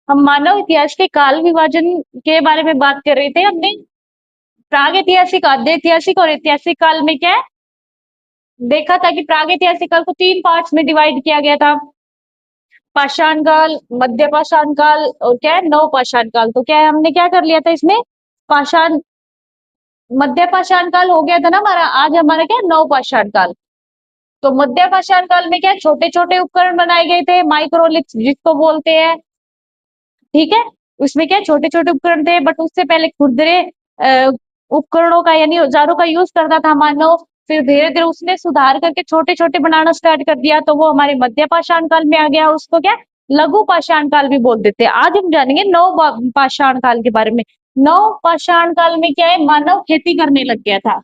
हम मानव इतिहास के काल विभाजन के बारे में बात कर रहे थे हमने। प्राग ऐतिहासिक, आद्य ऐतिहासिक और ऐतिहासिक काल में क्या है, देखा था कि प्राग ऐतिहासिक काल को 3 पार्ट्स में डिवाइड किया गया था। पाषाण काल, मध्य पाषाण काल और क्या है, नव पाषाण काल। तो क्या है, हमने क्या कर लिया था इसमें, पाषाण, मध्य पाषाण काल हो गया था ना हमारा। आज हमारा क्या है, नव पाषाण काल। तो मध्य पाषाण काल में क्या, छोटे छोटे उपकरण बनाए गए थे, माइक्रोलिथ्स जिसको बोलते हैं। ठीक है, उसमें क्या छोटे छोटे उपकरण थे, बट उससे पहले खुरदरे उपकरणों का यानी औजारों का यूज करता था मानव। फिर धीरे धीरे उसने सुधार करके छोटे छोटे बनाना स्टार्ट कर दिया, तो वो हमारे मध्य पाषाण काल में आ गया। उसको क्या लघु पाषाण काल भी बोल देते हैं। आज हम जानेंगे नव पाषाण काल के बारे में। नव पाषाण काल में क्या है, मानव खेती करने लग गया था।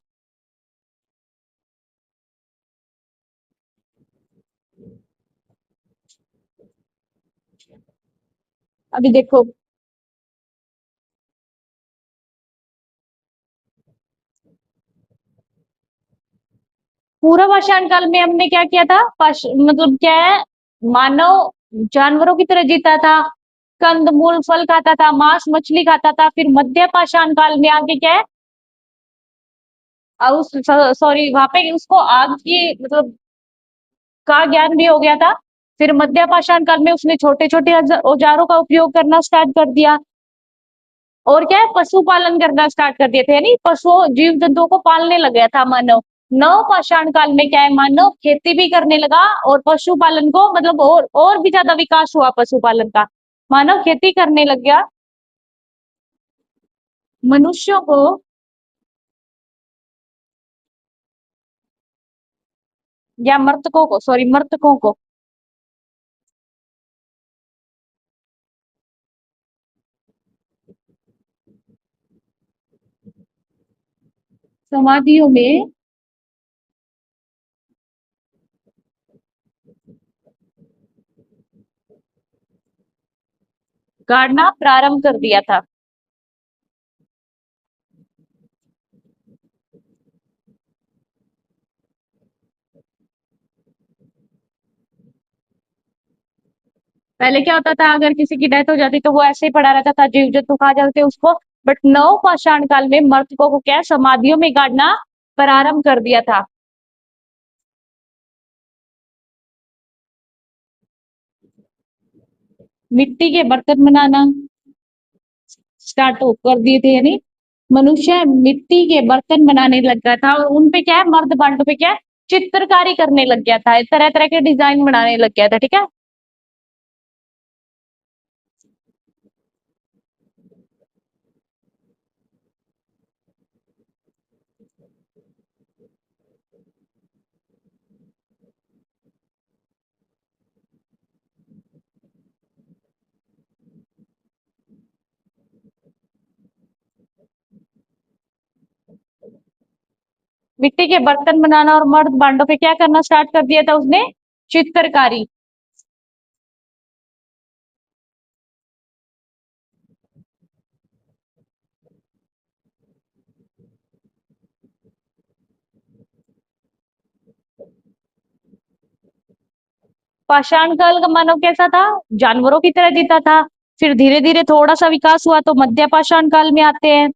अभी देखो, पूर्व पाषाण काल में हमने क्या किया था, मतलब क्या है, मानव जानवरों की तरह जीता था, कंद मूल फल खाता था, मांस मछली खाता था। फिर मध्य पाषाण काल में आके क्या है, उस सॉरी वहां पे उसको आग की मतलब का ज्ञान भी हो गया था। फिर मध्य पाषाण काल में उसने छोटे छोटे औजारों का उपयोग करना स्टार्ट कर दिया। और क्या है, पशुपालन करना स्टार्ट कर दिए थे, यानी पशुओं जीव जंतुओं को पालने लग गया था मानव। नव पाषाण काल में क्या है, मानव खेती भी करने लगा और पशुपालन को मतलब और भी ज्यादा विकास हुआ पशुपालन का। मानव खेती करने लग गया। मनुष्यों को, या मर्तकों को, सॉरी मर्तकों को, समाधियों में गाड़ना प्रारंभ कर दिया था। पहले क्या होता था, अगर किसी की डेथ हो जाती तो वो ऐसे ही पड़ा रहता था, जीव जंतु खा जाते उसको। बट नव पाषाण काल में मृतकों को क्या समाधियों में गाड़ना प्रारंभ कर दिया था। मिट्टी के बर्तन बनाना स्टार्ट कर दिए थे, यानी मनुष्य मिट्टी के बर्तन बनाने लग गया था। और उनपे क्या है, मर्द बांटों पे क्या है, चित्रकारी करने लग गया था, तरह तरह के डिजाइन बनाने लग गया था। ठीक है, मिट्टी के बर्तन बनाना और मर्द बांटों पे क्या करना स्टार्ट कर दिया था उसने, चित्रकारी। पाषाण काल का मानव कैसा था, जानवरों की तरह जीता था। फिर धीरे धीरे थोड़ा सा विकास हुआ तो मध्य पाषाण काल में आते हैं।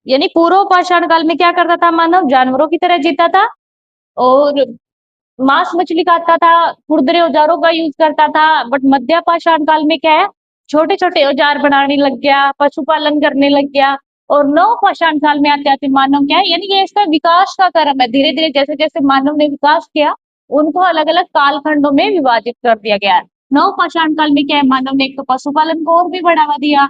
यानी पूर्व पाषाण काल में क्या करता था मानव, जानवरों की तरह जीता था और मांस मछली खाता था, खुरदरे औजारों का यूज करता था। बट मध्य पाषाण काल में क्या है, छोटे छोटे औजार बनाने लग गया, पशुपालन करने लग गया। और नव पाषाण काल में आते आते मानव क्या है, यानी ये इसका विकास का क्रम है। धीरे धीरे जैसे जैसे मानव ने विकास किया, उनको अलग अलग काल खंडों में विभाजित कर दिया गया है। नव पाषाण काल में क्या है, मानव ने एक तो पशुपालन को और भी बढ़ावा दिया,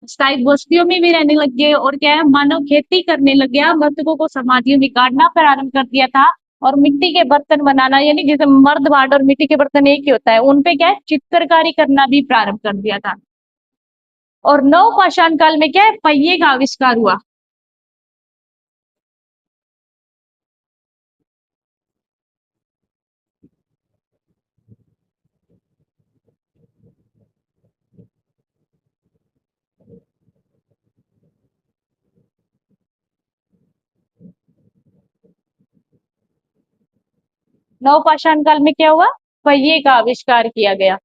स्थायी बस्तियों में भी रहने लग गए। और क्या है, मानव खेती करने लग गया, मृतकों को समाधियों में गाड़ना प्रारंभ कर दिया था। और मिट्टी के बर्तन बनाना, यानी जैसे मर्द भांड और मिट्टी के बर्तन एक ही होता है, उनपे क्या है, चित्रकारी करना भी प्रारंभ कर दिया था। और नव पाषाण काल में क्या है, पहिए का आविष्कार हुआ। नव पाषाण काल में क्या हुआ, पहिए का आविष्कार किया गया।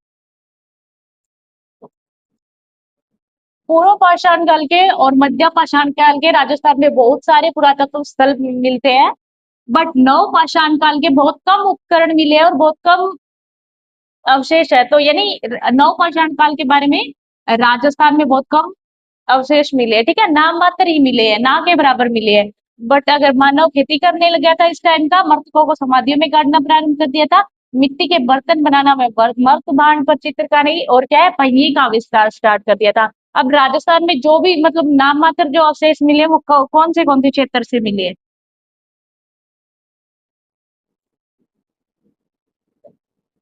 पूर्व पाषाण काल के और मध्य पाषाण काल के राजस्थान में बहुत सारे पुरातत्व स्थल मिलते हैं, बट नव पाषाण काल के बहुत कम उपकरण मिले हैं और बहुत कम अवशेष है। तो यानी नव पाषाण काल के बारे में राजस्थान में बहुत कम अवशेष मिले हैं, ठीक है, नाम मात्र ही मिले हैं, ना के बराबर मिले हैं। बट अगर मानव खेती करने लग गया था इस टाइम का, मृतकों को समाधियों में गाड़ना प्रारंभ कर दिया था, मिट्टी के बर्तन बनाना में मर्त भांड पर चित्रकारी और क्या है पहिए का आविष्कार स्टार्ट कर दिया था। अब राजस्थान में जो भी मतलब नाम मात्र जो अवशेष मिले वो कौन से क्षेत्र से मिले हैं?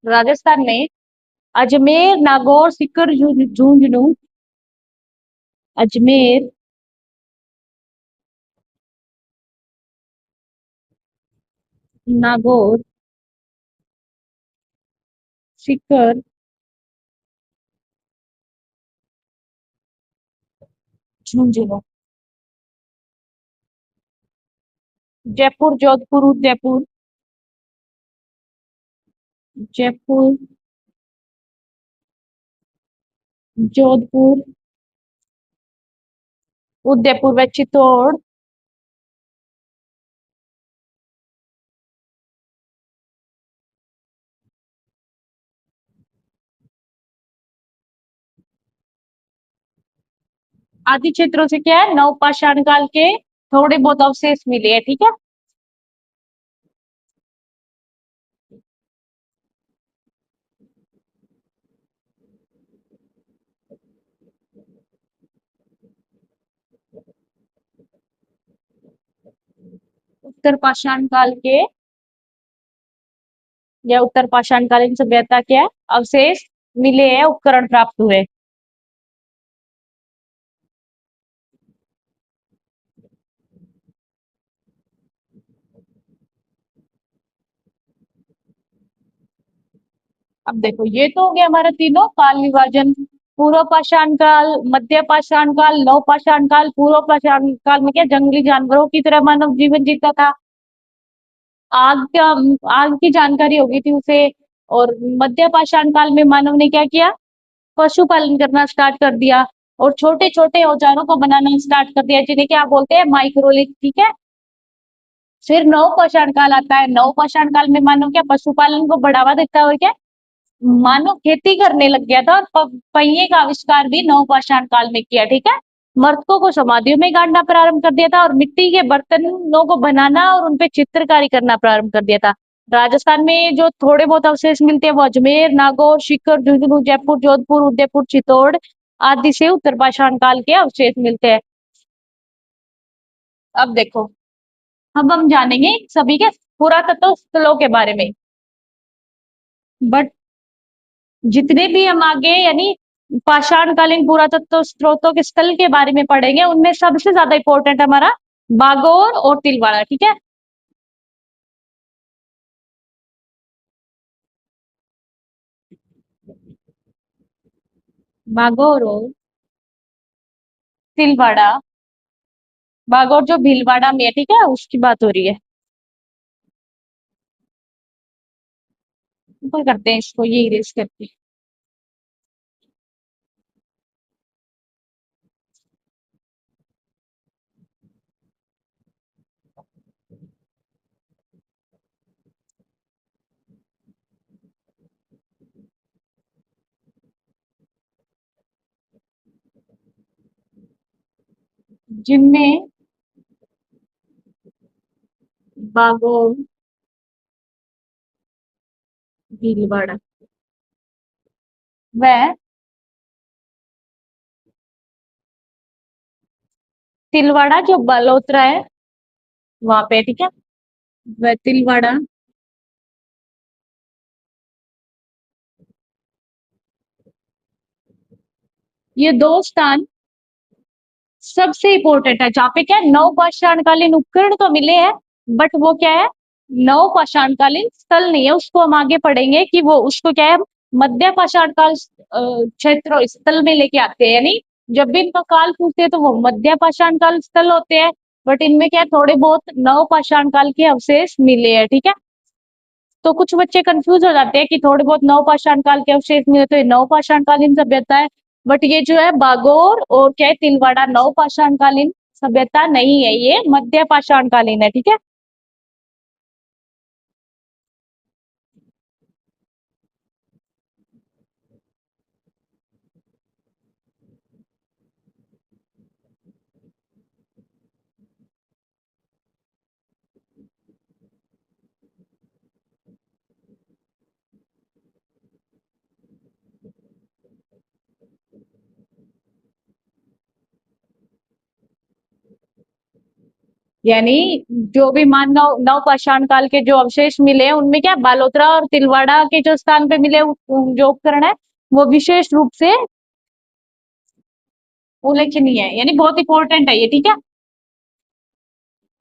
राजस्थान में अजमेर, नागौर, सीकर, झुंझुनू, अजमेर, नागौर, सीकर, झुंझुनू, जयपुर, जोधपुर, उदयपुर, जयपुर, जोधपुर, उदयपुर व चित्तौड़, आदि क्षेत्रों से क्या है नवपाषाण काल के थोड़े बहुत अवशेष मिले हैं, ठीक है। उत्तर पाषाण काल के या उत्तर पाषाण कालीन सभ्यता के अवशेष मिले हैं, उपकरण प्राप्त हुए। अब देखो ये तो हो गया हमारा तीनों काल विभाजन, पूर्व पाषाण काल, मध्य पाषाण काल, नव पाषाण काल। पूर्व पाषाण काल में क्या जंगली जानवरों की तरह मानव जीवन जीता था, आग का आग की जानकारी हो गई थी उसे। और मध्य पाषाण काल में मानव ने क्या किया, पशुपालन करना स्टार्ट कर दिया और छोटे छोटे औजारों को बनाना स्टार्ट कर दिया जिन्हें क्या बोलते हैं माइक्रोलिथ, ठीक है। फिर नव पाषाण काल आता है, नव पाषाण काल में मानव क्या पशुपालन को बढ़ावा देता है और क्या मानव खेती करने लग गया था और पहिए का आविष्कार भी नव पाषाण काल में किया, ठीक है। मृतकों को समाधियों में गाड़ना प्रारंभ कर दिया था और मिट्टी के बर्तनों को बनाना और उनपे चित्रकारी करना प्रारंभ कर दिया था। राजस्थान में जो थोड़े बहुत अवशेष मिलते हैं वो अजमेर, नागौर, सीकर, झुंझुनू, जयपुर, जोधपुर, उदयपुर, चित्तौड़ आदि से उत्तर पाषाण काल के अवशेष मिलते हैं। अब देखो, अब हम जानेंगे सभी के पुरातत्व स्थलों के बारे में। बट जितने भी हम आगे यानी पाषाणकालीन पुरातत्व स्रोतों के स्थल के बारे में पढ़ेंगे उनमें सबसे ज्यादा इंपॉर्टेंट हमारा बागोर और तिलवाड़ा, ठीक है। बागोर और तिलवाड़ा, बागोर जो भीलवाड़ा में है, ठीक है, उसकी बात हो रही है। ऊपर करते हैं इसको, ये इरेज करके। जिनमें बागोर, भीलवाड़ा व तिलवाड़ा जो बलोत्रा है वहां पे, ठीक है, वह तिलवाड़ा, ये दो स्थान सबसे इंपॉर्टेंट है जहाँ पे क्या है नव पाषाणकालीन उपकरण तो मिले हैं, बट वो क्या है नव पाषाणकालीन स्थल नहीं है। उसको हम आगे पढ़ेंगे कि वो उसको क्या है मध्य पाषाण काल क्षेत्र स्थल में लेके आते हैं, यानी जब भी इनका काल पूछते हैं तो वो मध्य पाषाण काल स्थल होते हैं, बट इनमें क्या है थोड़े बहुत नव पाषाण काल के अवशेष मिले हैं, ठीक है। तो कुछ बच्चे कंफ्यूज हो जाते हैं कि थोड़े बहुत नव पाषाण काल के अवशेष मिले तो ये नव पाषाण कालीन सभ्यता है, बट ये जो है बागोर और क्या है तिलवाड़ा नवपाषाण कालीन सभ्यता नहीं है, ये मध्य पाषाण कालीन है, ठीक है। यानी जो भी मानव नवपाषाण काल के जो अवशेष मिले हैं उनमें क्या बालोतरा और तिलवाड़ा के जो स्थान पे मिले जो उपकरण है वो विशेष रूप से उल्लेखनीय है, यानी बहुत इंपॉर्टेंट है ये, ठीक है।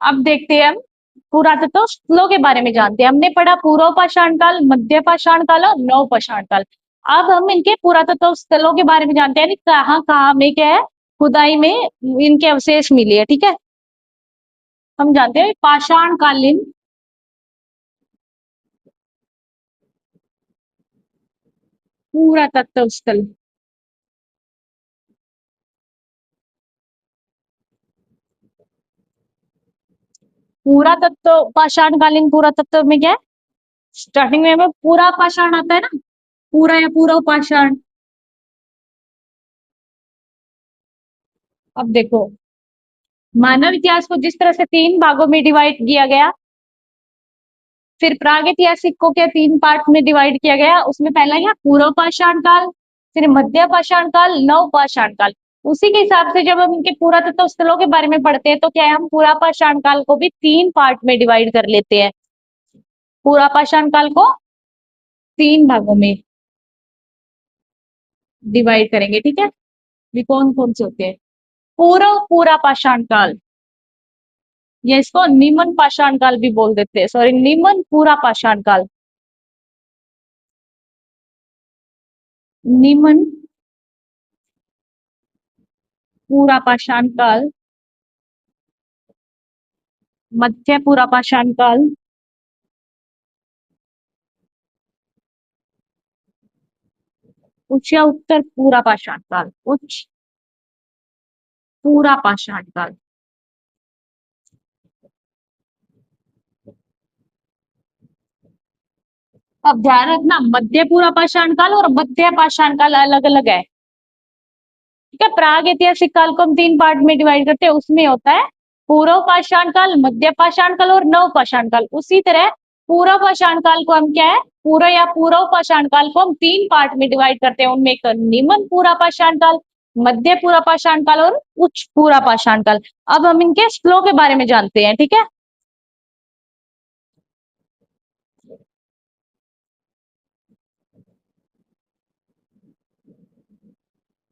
अब देखते हैं हम पुरातत्व स्थलों के बारे में जानते हैं। हमने पढ़ा पूर्व पाषाण काल, मध्य पाषाण काल और नव पाषाण काल। अब हम इनके पुरातत्व स्थलों के बारे में जानते हैं, यानी कहाँ कहाँ में क्या है खुदाई में इनके अवशेष मिले हैं, ठीक है। हम जानते हैं पाषाण कालीन पुरातत्व स्थल। पुरातत्व पाषाण कालीन पुरातत्व में क्या है, स्टार्टिंग में हमें पूरा पाषाण आता है ना, पूरा या पूर्व पाषाण। अब देखो मानव इतिहास को जिस तरह से तीन भागों में डिवाइड किया गया, फिर प्रागैतिहासिक को क्या तीन पार्ट में डिवाइड किया गया, उसमें पहला क्या पूर्व पाषाण काल, फिर मध्य पाषाण काल, नव पाषाण काल। उसी के हिसाब से जब हम इनके पुरातत्व स्थलों के बारे में पढ़ते हैं तो क्या है हम पूरा पाषाण काल को भी तीन पार्ट में डिवाइड कर लेते हैं। पूरा पाषाण काल को तीन भागों में डिवाइड करेंगे, ठीक है। ये कौन कौन से होते हैं, पूर्व पूरा पाषाण काल, या इसको निमन पाषाण काल भी बोल देते हैं, सॉरी निमन पूरा पाषाण काल, निमन पूरा पाषाण काल, मध्य पूरा पाषाण काल, उच्च या उत्तर पूरा पाषाण काल, उच्च पूरा पाषाण काल। अब ध्यान रखना मध्य पूरा पाषाण काल और मध्य पाषाण काल अलग अलग है, ठीक है। प्राग ऐतिहासिक काल को हम तीन पार्ट में डिवाइड करते हैं, उसमें होता है पूर्व पाषाण काल, मध्य पाषाण काल और नव पाषाण काल। उसी तरह पूर्व पाषाण काल को हम क्या है पूर्व या पूर्व पाषाण काल को हम तीन पार्ट में डिवाइड करते हैं, उनमें एक निम्न पूरा पाषाण काल, मध्य पूरा पाषाण काल और उच्च पूरा पाषाण काल। अब हम इनके स्लो के बारे में जानते हैं, ठीक है।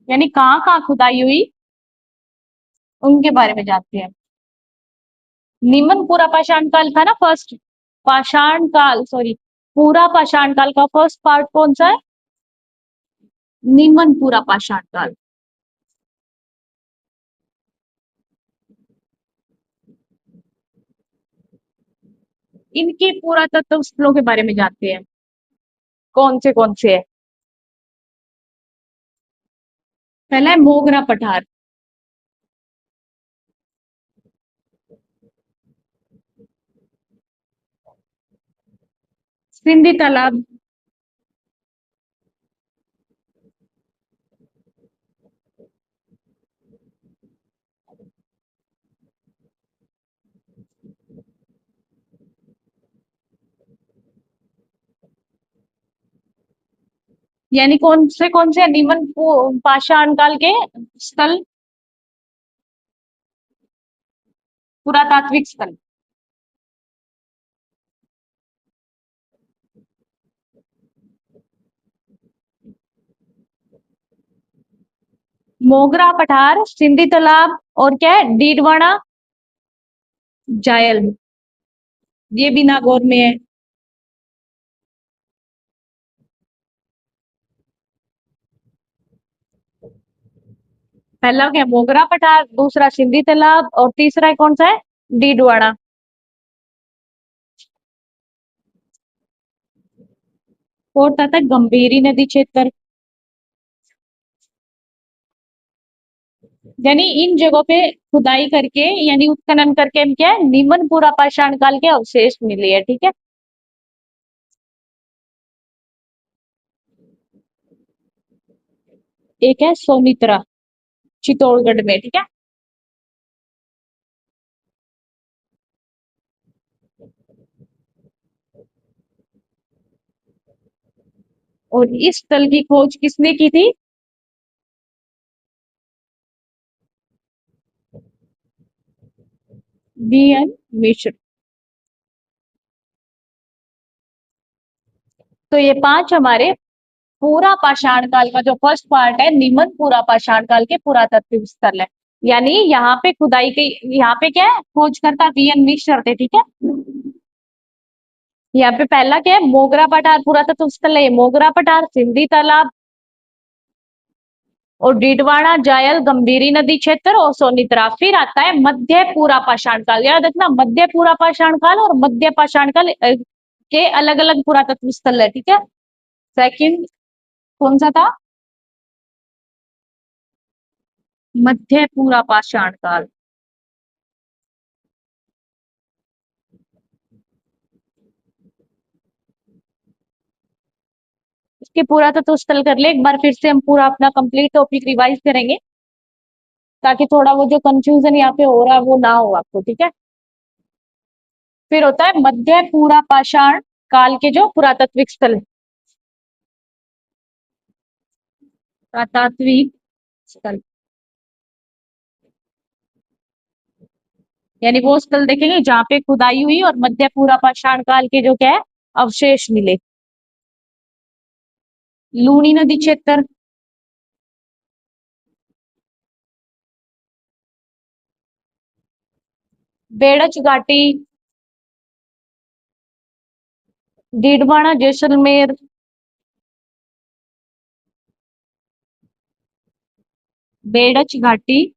यानी कहाँ कहाँ खुदाई हुई उनके बारे में जानते हैं। निम्न पूरा पाषाण काल था ना फर्स्ट, पाषाण काल सॉरी पूरा पाषाण काल का फर्स्ट पार्ट कौन सा है, निम्न पूरा पाषाण काल। इनके पुरातत्व स्थलों के बारे में जानते हैं, कौन से है। पहला है मोगरा पठार, सिंधी तालाब, यानी कौन से निम्न पाषाण काल के स्थल, पुरातात्विक स्थल। मोगरा पठार, सिंधी तालाब और क्या है डीडवाना, जायल, ये भी नागौर में है। पहला क्या मोगरा पठार, दूसरा सिंधी तालाब और तीसरा कौन सा है डीडवाना। फोर्थ आता है गंभीरी नदी क्षेत्र, यानी इन जगहों पे खुदाई करके यानी उत्खनन करके हम क्या है निमनपुरा पाषाण काल के अवशेष मिले हैं, ठीक है। एक है सोनित्रा चित्तौड़गढ़ में, ठीक है। और इस स्थल की खोज किसने की थी? वीएन मिश्र। तो ये पांच हमारे पूरा पाषाण काल का जो फर्स्ट पार्ट है निमन पूरा पाषाण काल के पुरातत्व स्थल है। यानी यहाँ पे खुदाई की, यहाँ पे क्या है खोजकर्ता वीएन मिश्र थे, ठीक है। यहाँ पे पहला क्या है मोगरा पठार पुरातत्व स्थल है, मोगरा पठार सिंधी तालाब और डीडवाना जायल गंभीरी नदी क्षेत्र और सोनित्रा। फिर आता है मध्य पूरा पाषाण काल, याद रखना मध्य पूरा पाषाण काल और मध्य पाषाण काल के अलग अलग पुरातत्व स्थल है, ठीक है। सेकंड कौन सा था? मध्य पूरा पाषाण काल। इसके पुरातत्व स्थल कर ले एक बार, फिर से हम पूरा अपना कंप्लीट टॉपिक रिवाइज करेंगे ताकि थोड़ा वो जो कंफ्यूजन यहाँ पे हो रहा है वो ना हो आपको, ठीक है। फिर होता है मध्य पूरा पाषाण काल के जो पुरातात्विक स्थल, पुरातात्विक स्थल यानी वो स्थल देखेंगे जहाँ पे खुदाई हुई और मध्य पूरा पाषाण काल के जो क्या है अवशेष मिले। लूनी नदी क्षेत्र, बेड़च घाटी, डीडवाना जैसलमेर, बेड़च घाटी,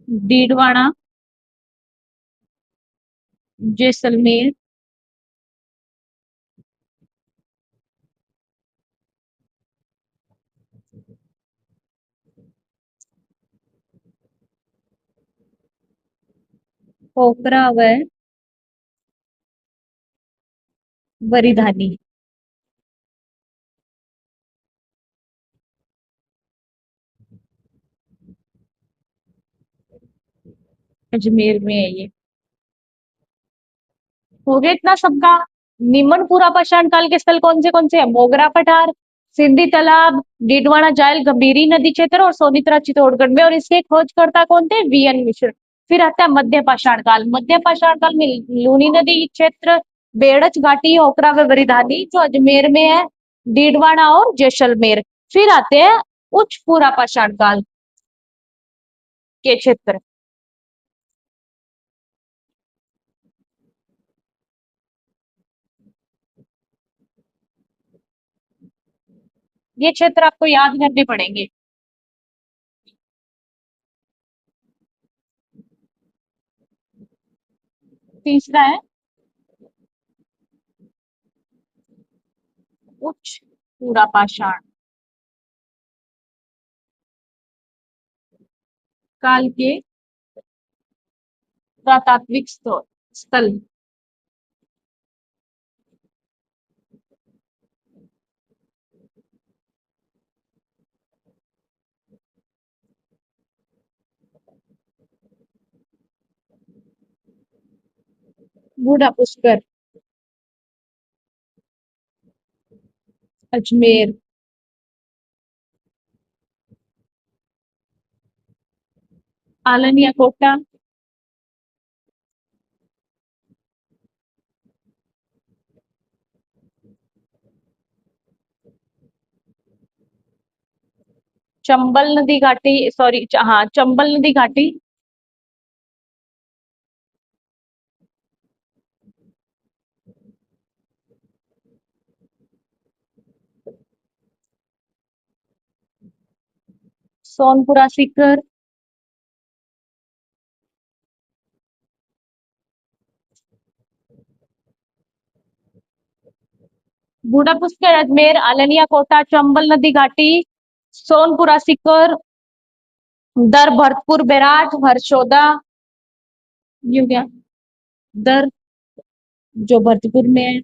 डीडवाना जैसलमेर, पोखरा व बरीधानी। अजमेर में है ये। हो गया इतना सबका। निमनपुरा पाषाण काल के स्थल कौन से हैं? मोगरा पठार, सिंधी तालाब, डीडवाना जायल गंभीरी नदी क्षेत्र और सोनित्रा चित्तौड़गढ़ में। और इसके खोजकर्ता कौन थे? वीएन मिश्र। फिर आता है मध्य पाषाण काल, मध्य पाषाण काल में लूनी नदी क्षेत्र, बेड़च घाटी, ओकरा व बरीधानी जो अजमेर में है, डीडवाना और जैसलमेर। फिर आते हैं उच्च पूरा पाषाण काल के क्षेत्र। ये क्षेत्र आपको याद करने पड़ेंगे। तीसरा है उच्च पूरा पाषाण काल के पुरातात्विक स्थल। बूढ़ा पुष्कर, अजमेर, आलनिया कोटा, चंबल नदी घाटी, सॉरी हाँ चंबल नदी घाटी, सोनपुरा सीकर, बूढ़ा पुष्कर, अजमेर, आलनिया कोटा, चंबल नदी घाटी, सोनपुरा सीकर, दर भरतपुर, बैराट, हरसौदा, ये हो गया। दर जो भरतपुर में है,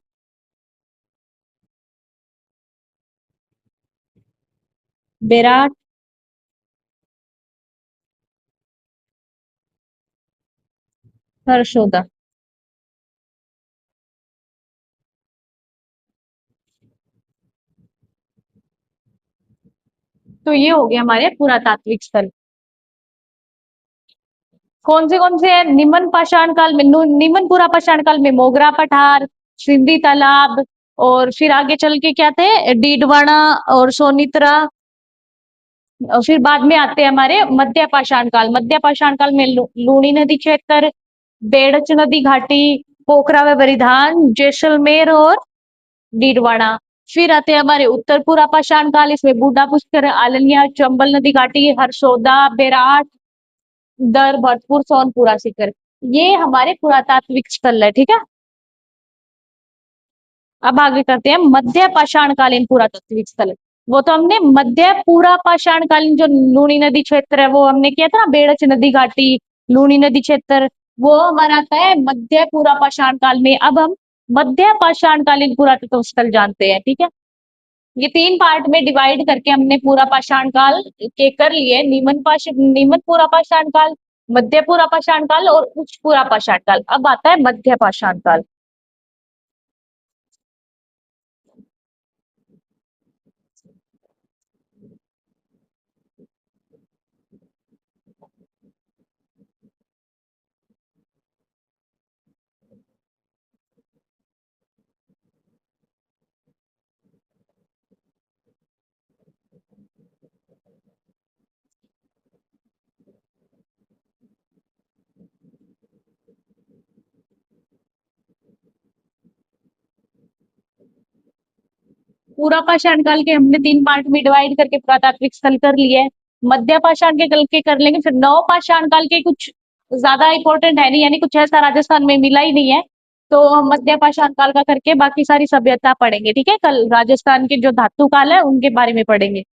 बैराट, हरसौदा। तो ये हो गया हमारे पुरातात्विक स्थल। कौन से हैं? निमन पाषाण काल में, निमन पुरा पाषाण काल में मोगरा पठार, सिंधी तालाब, और फिर आगे चल के क्या थे, डीडवाना और सोनित्रा। और फिर बाद में आते हैं हमारे मध्य पाषाण काल। मध्य पाषाण काल में लूणी नदी क्षेत्र, बेड़च नदी घाटी, पोखरा व बरिधान, जैसलमेर और डीडवाना। फिर आते हैं हमारे उत्तर पूरा पाषाण काल, इसमें बूढ़ा पुष्कर, आलनिया, चंबल नदी घाटी, हरसौदा, बेराट, दर भरतपुर, सोनपुरा सीकर। ये हमारे पुरातात्विक स्थल है, ठीक है। अब आगे करते हैं मध्य पाषाणकालीन पुरातात्विक स्थल। वो तो हमने मध्य पूरा पाषाणकालीन, जो लूणी नदी क्षेत्र है वो हमने किया था, बेड़च नदी घाटी, लूणी नदी क्षेत्र, वो हमारा आता है मध्य पूरा पाषाण काल में। अब हम मध्य पाषाणकालीन पुरातत्व स्थल जानते हैं, ठीक है। ये तीन पार्ट में डिवाइड करके हमने पूरा पाषाण काल के कर लिए, नीमन पूरा पाषाण काल, मध्य पूरा पाषाण काल और उच्च पूरा पाषाण काल। अब आता है मध्य पाषाण काल। पूरा पाषाण काल के हमने तीन पार्ट में डिवाइड करके पुरातात्विक स्थल कर लिए है। मध्य पाषाण के कल के कर लेंगे, फिर नव पाषाण काल के कुछ ज्यादा इंपॉर्टेंट है नहीं, यानी कुछ ऐसा राजस्थान में मिला ही नहीं है, तो हम मध्य पाषाण काल का करके बाकी सारी सभ्यता पढ़ेंगे, ठीक है। कल राजस्थान के जो धातु काल है उनके बारे में पढ़ेंगे।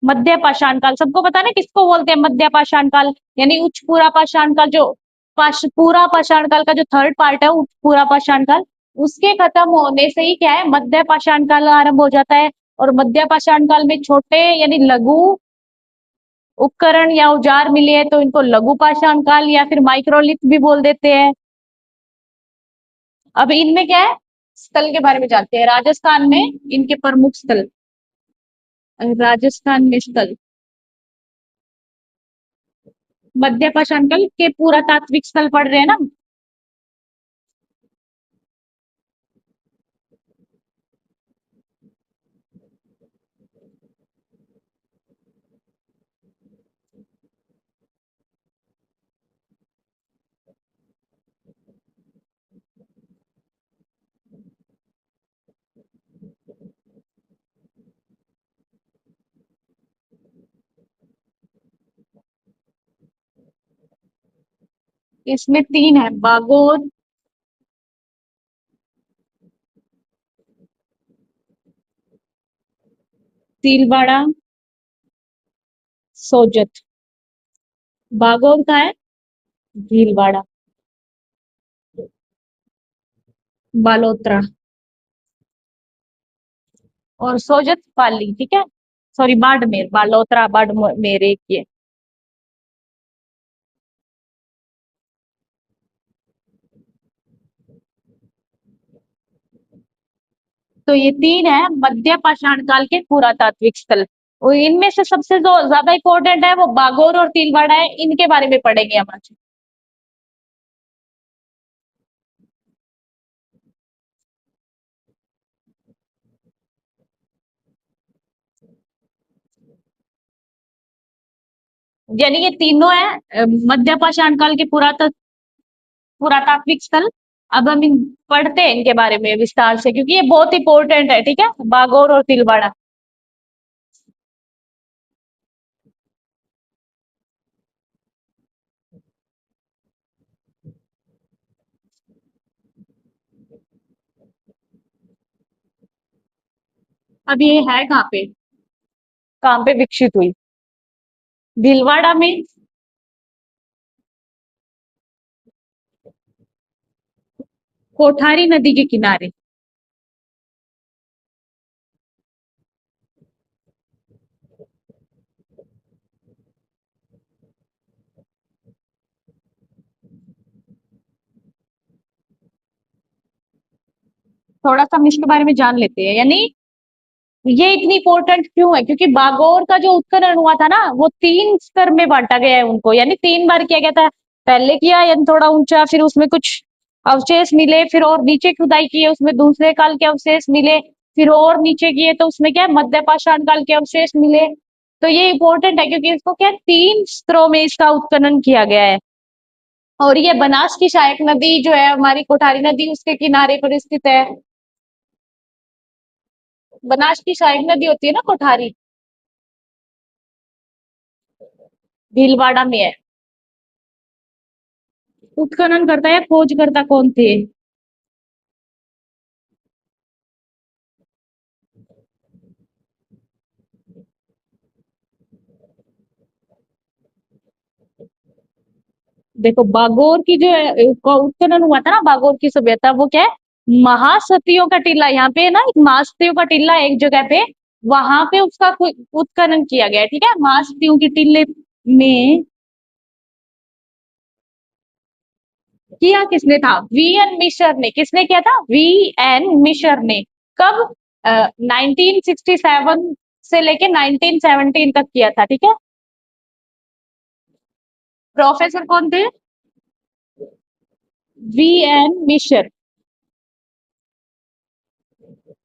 मध्य पाषाण काल सबको पता है ना किसको बोलते हैं? मध्य पाषाण काल यानी उच्च पूरा पाषाण काल, जो पूरा पाषाण काल का जो थर्ड पार्ट है उच्च पूरा पाषाण काल, उसके खत्म होने से ही क्या है, मध्य पाषाण काल आरंभ हो जाता है। और मध्य पाषाण काल में छोटे यानी लघु उपकरण या औजार मिले हैं तो इनको लघु पाषाण काल या फिर माइक्रोलिथ भी बोल देते हैं। अब इनमें क्या है, स्थल के बारे में जानते हैं। राजस्थान में इनके प्रमुख स्थल, राजस्थान में स्थल मध्य पाषाण काल के पुरातात्विक स्थल पढ़ रहे हैं ना। इसमें तीन है, बागोर, तिलवाड़ा, सोजत। बागोर का है, भीलवाड़ा, बालोतरा, और सोजत पाली, ठीक है। सॉरी, बाड़मेर, बालोतरा बाड़मेर एक ये। तो ये तीन है मध्य पाषाण काल के पुरातात्विक स्थल। और इनमें से सबसे जो ज्यादा इंपॉर्टेंट है वो बागोर और तिलवाड़ा है, इनके बारे में पढ़ेंगे हम आज। यानी ये तीनों है मध्य पाषाण काल के पुरातात्विक स्थल। अब हम इन पढ़ते हैं इनके बारे में विस्तार से, क्योंकि ये बहुत इंपॉर्टेंट है, ठीक है, बागोर और तिलवाड़ा। अब ये है कहाँ पे विकसित हुई? भीलवाड़ा में। कोठारी नदी के किनारे। थोड़ा सा हम इसके बारे में जान लेते हैं। यानी ये इतनी इंपॉर्टेंट क्यों है? क्योंकि बागोर का जो उत्खनन हुआ था ना, वो 3 स्तर में बांटा गया है उनको, यानी 3 बार किया गया था। पहले किया यानी थोड़ा ऊंचा, फिर उसमें कुछ अवशेष मिले, फिर और नीचे खुदाई की है, उसमें दूसरे काल के अवशेष मिले, फिर और नीचे किए तो उसमें क्या है, मध्य पाषाण काल के अवशेष मिले। तो ये इंपॉर्टेंट है क्योंकि इसको क्या है, 3 स्तरों में इसका उत्खनन किया गया है। और ये बनास की सहायक नदी जो है हमारी कोठारी नदी, उसके किनारे पर स्थित है। बनास की सहायक नदी होती है ना कोठारी, भीलवाड़ा में है। उत्खनन करता या खोज करता कौन थे? देखो बागोर की जो है, उत्खनन हुआ था ना बागोर की सभ्यता, वो क्या है, महासतियों का टीला, यहाँ पे ना एक महासतियों का टीला है एक जगह पे, वहां पे उसका उत्खनन किया गया है, ठीक है, महासतियों के टीले में। किया किसने था? वी एन मिशर ने। किसने किया था? वी एन मिशर ने। कब? 1967 से लेके 1917 तक किया था, ठीक है। प्रोफेसर कौन थे? V N Mishra.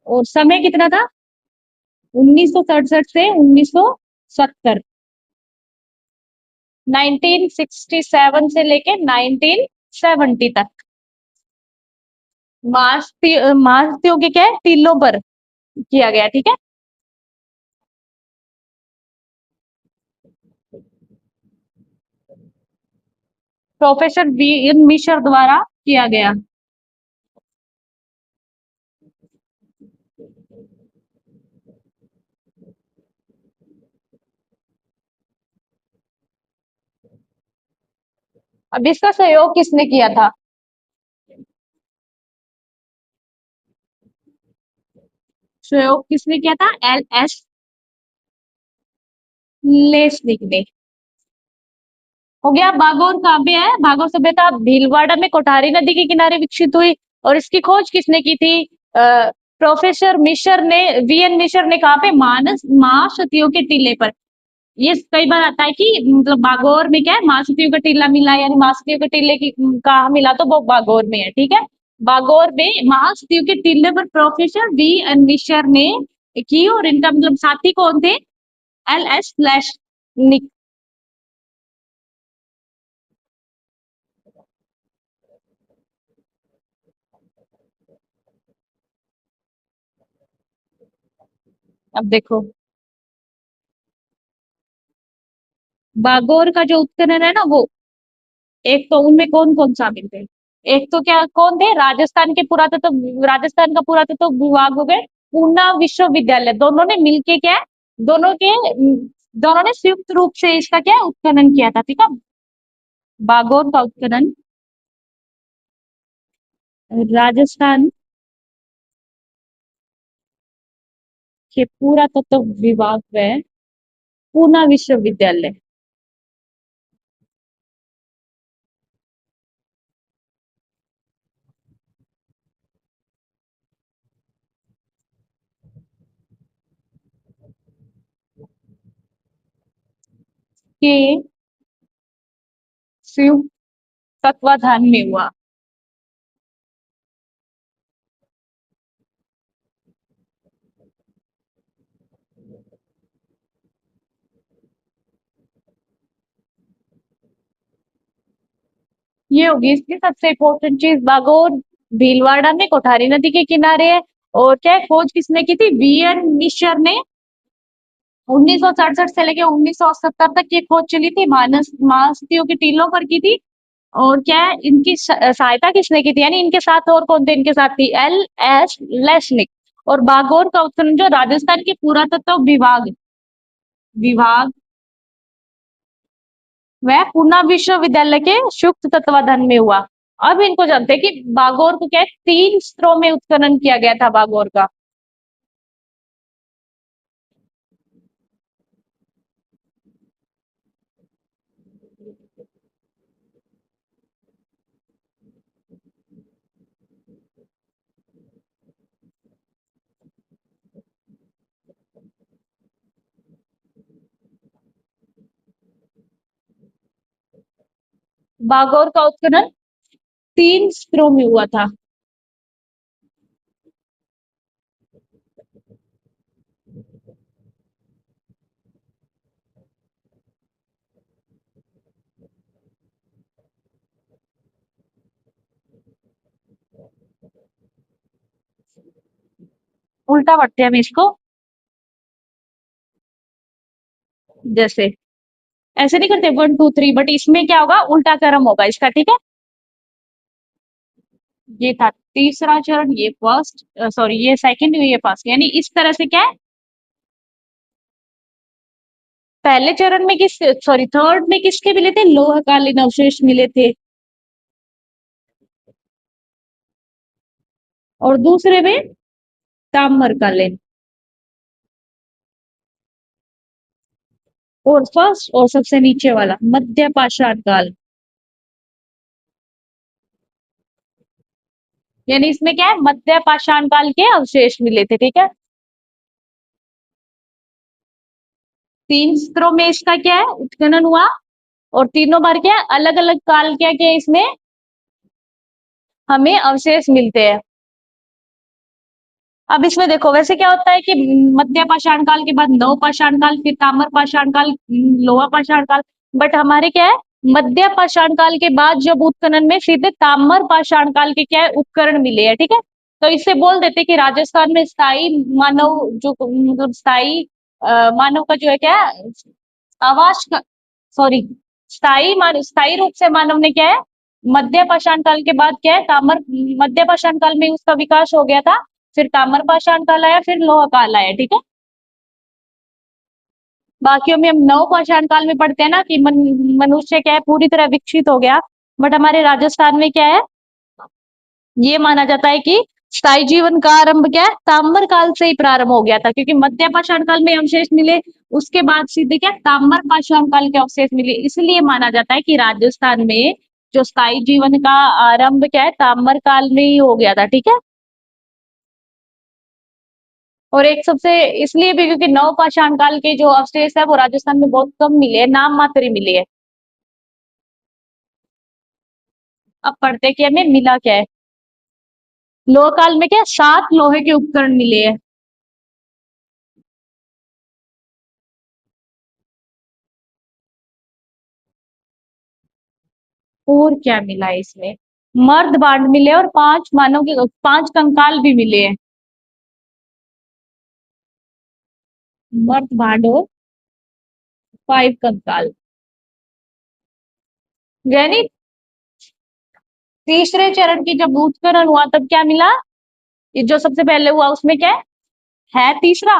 और समय कितना था? 1967 से 1970। 1967 से लेके 1970 तक। मार्क्सतियों के क्या है, टीलों पर किया गया, ठीक है। प्रोफेसर वी एन मिशर द्वारा किया गया। अब इसका सहयोग किसने किया था? सहयोग किसने किया था? एल एस लेस्निक ने। हो गया। बागोर कहाँ पे है? बागोर सभ्यता भीलवाड़ा में कोठारी नदी के किनारे विकसित हुई। और इसकी खोज किसने की थी? प्रोफेसर मिशर ने, वी एन मिशर ने। कहाँ पे? मानस महासतियों के टीले पर। ये कई बार आता है कि मतलब बागोर में क्या है, महासतियों का टीला मिला, यानी महासतियों के टीले की कहा मिला, तो वो बागोर में है, ठीक है। बागोर में महासतियों के टीले पर प्रोफेसर वी एन मिशर ने की, और इनका मतलब साथी कौन थे? L S Leshnik. अब देखो बागोर का जो उत्खनन है ना, वो एक तो उनमें कौन कौन शामिल थे? एक तो क्या कौन थे? राजस्थान का पुरातत्व विभाग हो गए, पूना विश्वविद्यालय, दोनों ने मिलके क्या है, दोनों के दोनों ने संयुक्त रूप से इसका क्या है, उत्खनन किया था, ठीक है। बागोर का उत्खनन राजस्थान के पुरातत्व विभाग व पूना विश्वविद्यालय के संयुक्त तत्वाधान में हुआ। ये होगी इसकी सबसे इम्पोर्टेंट चीज। बागोर भीलवाड़ा में कोठारी नदी के किनारे है। और क्या है, खोज किसने की थी? वी एन मिशर ने। 1967 से लेके 1970 तक ये खोज चली थी, मानस महासतियों के टीलों पर की थी। और क्या है, इनकी सहायता किसने की थी? यानी इनके साथ और कौन थे इनके साथ? थी एल एस लेशनिक। और बागोर का उत्खनन जो राजस्थान के पुरातत्व विभाग विभाग वह पूना विश्वविद्यालय के संयुक्त तत्वाधान में हुआ। अब इनको जानते हैं कि बागोर को क्या है, 3 स्तरों में उत्खनन किया गया था बागोर का। बागोर का उत्खनन 3 स्तरों में हुआ था। उल्टा पढ़ते हैं हम इसको, जैसे ऐसे नहीं करते 1 2 3, बट इसमें क्या होगा, उल्टा क्रम होगा इसका, ठीक है। ये था तीसरा चरण, ये फर्स्ट, सॉरी ये सेकंड, ये फर्स्ट, यानी इस तरह से क्या है, पहले चरण में किस, सॉरी थर्ड में किसके मिले थे, लोहकालीन अवशेष मिले थे, और दूसरे में ताम्रकालीन, और फर्स्ट और सबसे नीचे वाला मध्य पाषाण काल, यानी इसमें क्या है, मध्य पाषाण काल के अवशेष मिले थे, ठीक है। 3 स्तरों में इसका क्या है, उत्खनन हुआ, और तीनों बार क्या है, अलग अलग काल क्या क्या इसमें हमें अवशेष मिलते हैं। अब इसमें देखो वैसे क्या होता है कि मध्य पाषाण काल के बाद नव पाषाण काल, फिर ताम्र पाषाण काल, लोहा पाषाण काल, बट हमारे क्या है, मध्य पाषाण काल के बाद जब उत्खनन में सीधे ताम्र पाषाण काल के क्या है, उपकरण मिले हैं, ठीक है। तो इससे बोल देते कि राजस्थान में स्थायी मानव जो, मतलब स्थायी मानव का जो है क्या है, आवास का, सॉरी स्थायी रूप से मानव ने क्या है, मध्य पाषाण काल के बाद क्या है, ताम्र, मध्य पाषाण काल में उसका विकास हो गया था, फिर ताम्र पाषाण काल आया, फिर लोहा काल आया, ठीक है। बाकियों में हम नव पाषाण काल में पढ़ते हैं ना कि मनुष्य क्या है, पूरी तरह विकसित हो गया, बट हमारे राजस्थान में क्या है, ये माना जाता है कि स्थायी जीवन का आरंभ क्या है, ताम्र काल से ही प्रारंभ हो गया था, क्योंकि मध्य पाषाण काल में अवशेष मिले, उसके बाद सीधे क्या ताम्र पाषाण काल के अवशेष मिले, इसलिए माना जाता है कि राजस्थान में जो स्थायी जीवन का आरंभ क्या है, ताम्र काल में ही हो गया था, ठीक है। और एक सबसे इसलिए भी क्योंकि नव पाषाण काल के जो अवशेष है वो राजस्थान में बहुत कम मिले हैं, नाम मात्र ही मिले हैं। अब पढ़ते कि हमें मिला क्या है, लोह काल में क्या 7 लोहे के उपकरण मिले हैं। और क्या मिला है इसमें, मर्द बांड मिले और 5 मानव के 5 कंकाल भी मिले हैं, मर्द भांड और 5 कंकाल, यानी तीसरे चरण की जब उत्खनन हुआ तब क्या मिला, ये जो सबसे पहले हुआ उसमें क्या है तीसरा,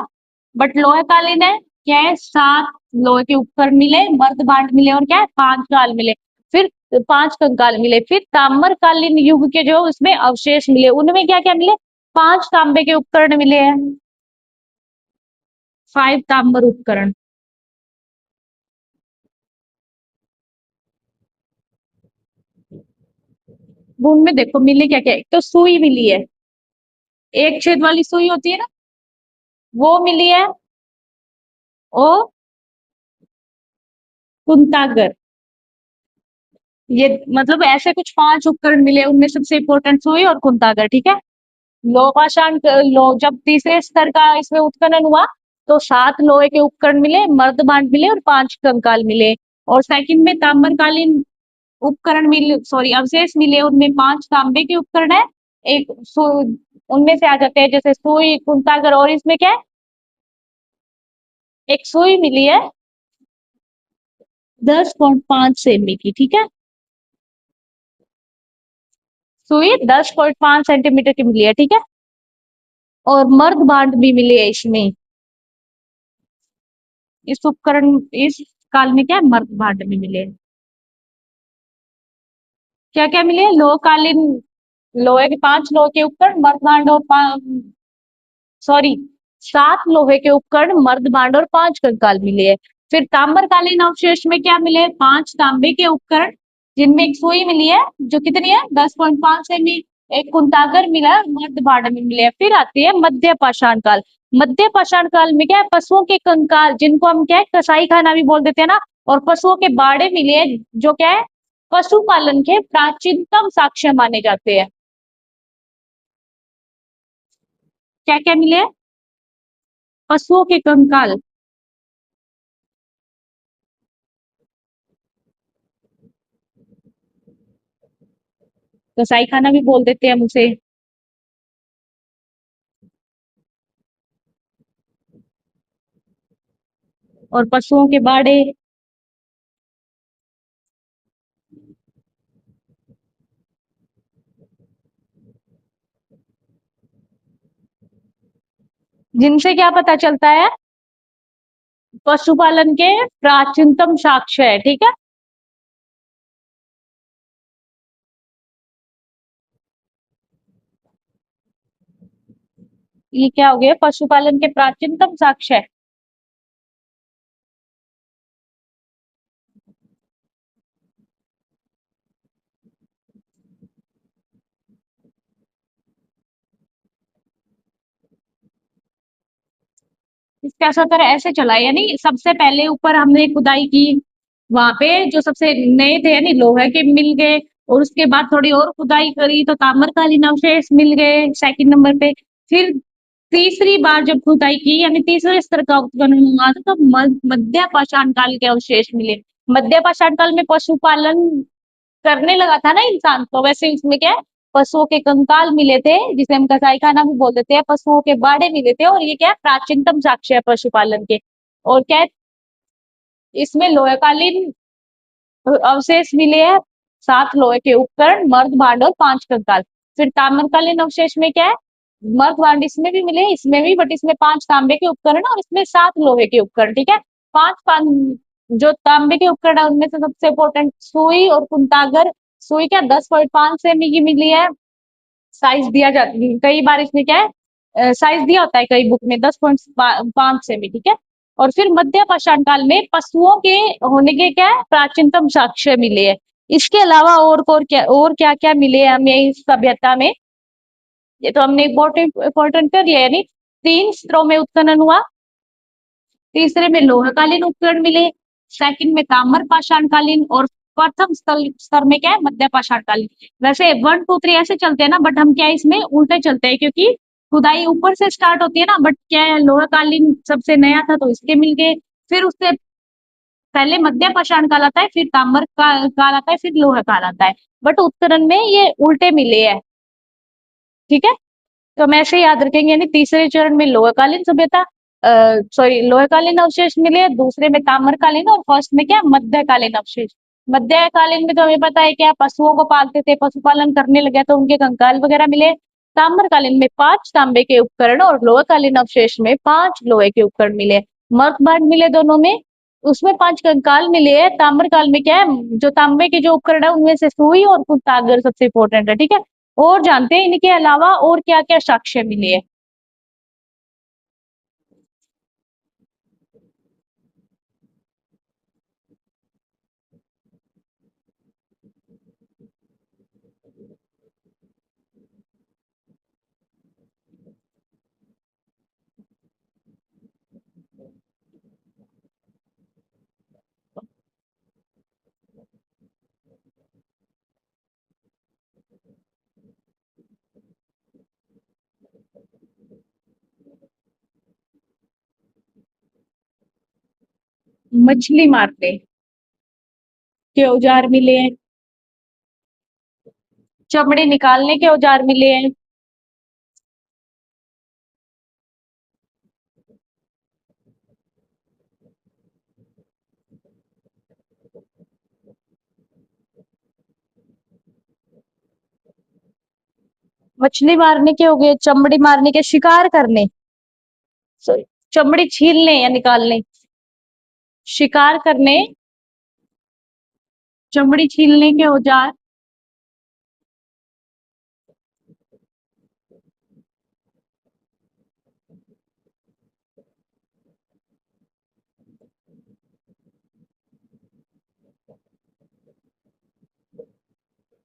बट लोहे कालीन है, क्या है 7 लोहे के उपकरण मिले, मर्द भांड मिले, और क्या है 5 काल मिले, फिर 5 कंकाल मिले, फिर ताम्रकालीन युग के जो उसमें अवशेष मिले, उनमें क्या क्या मिले, 5 तांबे के उपकरण मिले हैं, 5 ताम्र उपकरण। उनमें देखो मिले क्या क्या, एक तो सुई मिली है, एक छेद वाली सुई होती है ना, वो मिली है, और कुंतागर, ये मतलब ऐसे कुछ 5 उपकरण मिले, उनमें सबसे इंपॉर्टेंट सुई और कुंतागर, ठीक है। लौह पाषाण जब तीसरे स्तर का इसमें उत्खनन हुआ तो 7 लोहे के उपकरण मिले, मर्दबांड मिले, और 5 कंकाल मिले, और सेकंड में ताम्रकालीन उपकरण मिले, सॉरी अवशेष मिले, उनमें 5 तांबे के उपकरण है, एक उनमें से आ जाते हैं जैसे सुई, कुंतागर, और इसमें क्या है, एक सुई मिली है 10.5 सेमी की, ठीक है। सुई 10.5 सेंटीमीटर की मिली है, ठीक है। और मर्द भांड भी मिले हैं इसमें। इस उपकरण इस काल में क्या है, मर्द भांड भी मिले हैं। क्या क्या मिले हैं, लोहकालीन, लोहे के 5 लोहे के उपकरण, मर्द भांड और सॉरी 7 लोहे के उपकरण, मर्द भांड और 5 कंकाल मिले हैं। फिर ताम्रकालीन अवशेष में क्या मिले, 5 तांबे के उपकरण जिनमें एक सुई मिली है जो कितनी है 10.5 सेमी, एक कुंतागर मिला, मर्द भांड में मिले हैं। फिर आती है मध्य पाषाण काल। मध्य पाषाण काल में क्या है, पशुओं के कंकाल जिनको हम क्या है कसाई खाना भी बोल देते हैं ना, और पशुओं के बाड़े मिले हैं जो क्या है पशुपालन के प्राचीनतम साक्ष्य माने जाते हैं। क्या क्या मिले हैं, पशुओं के कंकाल, कसाई खाना भी बोल देते हैं हम उसे, और पशुओं के बाड़े जिनसे क्या पता चलता है, पशुपालन के प्राचीनतम साक्ष्य है, ठीक है। ये क्या हो गया, पशुपालन के प्राचीनतम साक्ष्य है। इसका असर ऐसे चला है, यानी सबसे पहले ऊपर हमने खुदाई की, वहां पे जो सबसे नए थे यानी लोहे के मिल गए, और उसके बाद थोड़ी और खुदाई करी तो ताम्रकालीन अवशेष मिल गए सेकंड नंबर पे। फिर तीसरी बार जब खुदाई की यानी तीसरे स्तर का उत्खनन हुआ तो मध्य पाषाण काल के अवशेष मिले। मध्य पाषाण काल में पशुपालन करने लगा था ना इंसान, तो वैसे उसमें क्या है पशुओं के कंकाल मिले थे जिसे हम कसाई खाना भी बोल देते हैं, पशुओं के बाड़े मिले थे, और ये क्या है प्राचीनतम साक्ष्य है पशुपालन के। और क्या है, इसमें लोहकालीन अवशेष मिले हैं, 7 लोहे के उपकरण, मर्द भांड और 5 कंकाल। फिर ताम्रकालीन अवशेष में क्या है, मर्द भांड इसमें भी मिले, इसमें भी, बट इसमें 5 तांबे के उपकरण और इसमें 7 लोहे के उपकरण, ठीक है। पांच पांच जो तांबे के उपकरण है उनमें से सबसे इंपॉर्टेंट सुई और कुंतागर। सुई क्या 10.5 सेमी की मिली है, साइज दिया जाता है कई बार इसमें क्या है साइज दिया होता है कई बुक में 10.5 सेमी, ठीक है। और फिर मध्य पाषाण काल में पशुओं के होने के क्या है प्राचीनतम साक्ष्य मिले हैं। इसके अलावा और क्या क्या मिले हैं हमें इस सभ्यता में, ये तो हमने इम्पोर्टेंट इम्पोर्टेंट कर लिया, यानी 3 स्तरों में उत्खनन हुआ, तीसरे में लोहकालीन उपकरण मिले, सेकंड में ताम्र पाषाण कालीन, और प्रथम स्तर स्तर में क्या है मध्य पाषाण कालीन। वैसे 1 2 3 ऐसे चलते हैं ना, बट हम क्या है इसमें उल्टे चलते हैं क्योंकि खुदाई ऊपर से स्टार्ट होती है ना, बट क्या है लोहकालीन सबसे नया था तो इसके मिल गए, फिर उससे पहले मध्य पाषाण काल आता है, फिर ताम्र काल आता है, फिर लोह काल आता है, बट उत्खनन में ये उल्टे मिले हैं, ठीक है। तो हम ऐसे याद रखेंगे, यानी तीसरे चरण में लोहकालीन सभ्यता, सॉरी लोहकालीन अवशेष मिले, दूसरे में ताम्रकालीन, और फर्स्ट में क्या मध्यकालीन अवशेष। मध्यकालीन में तो हमें पता है क्या पशुओं को पालते थे, पशुपालन करने लगे तो उनके कंकाल वगैरह मिले। ताम्रकालीन में 5 तांबे के उपकरण और लोहकालीन अवशेष में 5 लोहे के उपकरण मिले। मर्कबाड मिले दोनों में, उसमें 5 कंकाल मिले हैं। ताम्रकाल में क्या है जो तांबे के जो उपकरण है उनमें से सुई और कुछ सागर सबसे इंपॉर्टेंट है, ठीक है। और जानते हैं इनके अलावा और क्या क्या साक्ष्य मिले हैं। मछली मारने के औजार मिले हैं, चमड़े निकालने के औजार मिले हैं, मछली मारने के हो गए, चमड़ी मारने के, शिकार करने, सॉरी, चमड़ी छीलने या निकालने, शिकार करने, चमड़ी छीलने के औजार,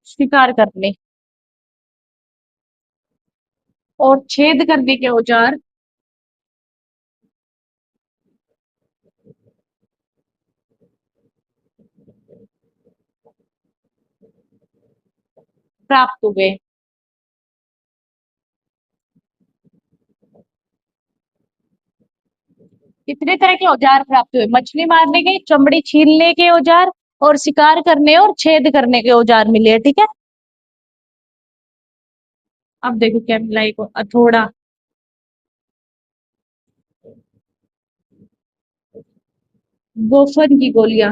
शिकार करने, और छेद करने के औजार, प्राप्त हुए। कितने तरह के औजार प्राप्त हुए? मछली मारने के, चमड़ी छीलने के औजार, और शिकार करने और छेद करने के औजार मिले हैं, ठीक है। अब देखो क्या मिला, एक हथौड़ा, गोफन की गोलियां,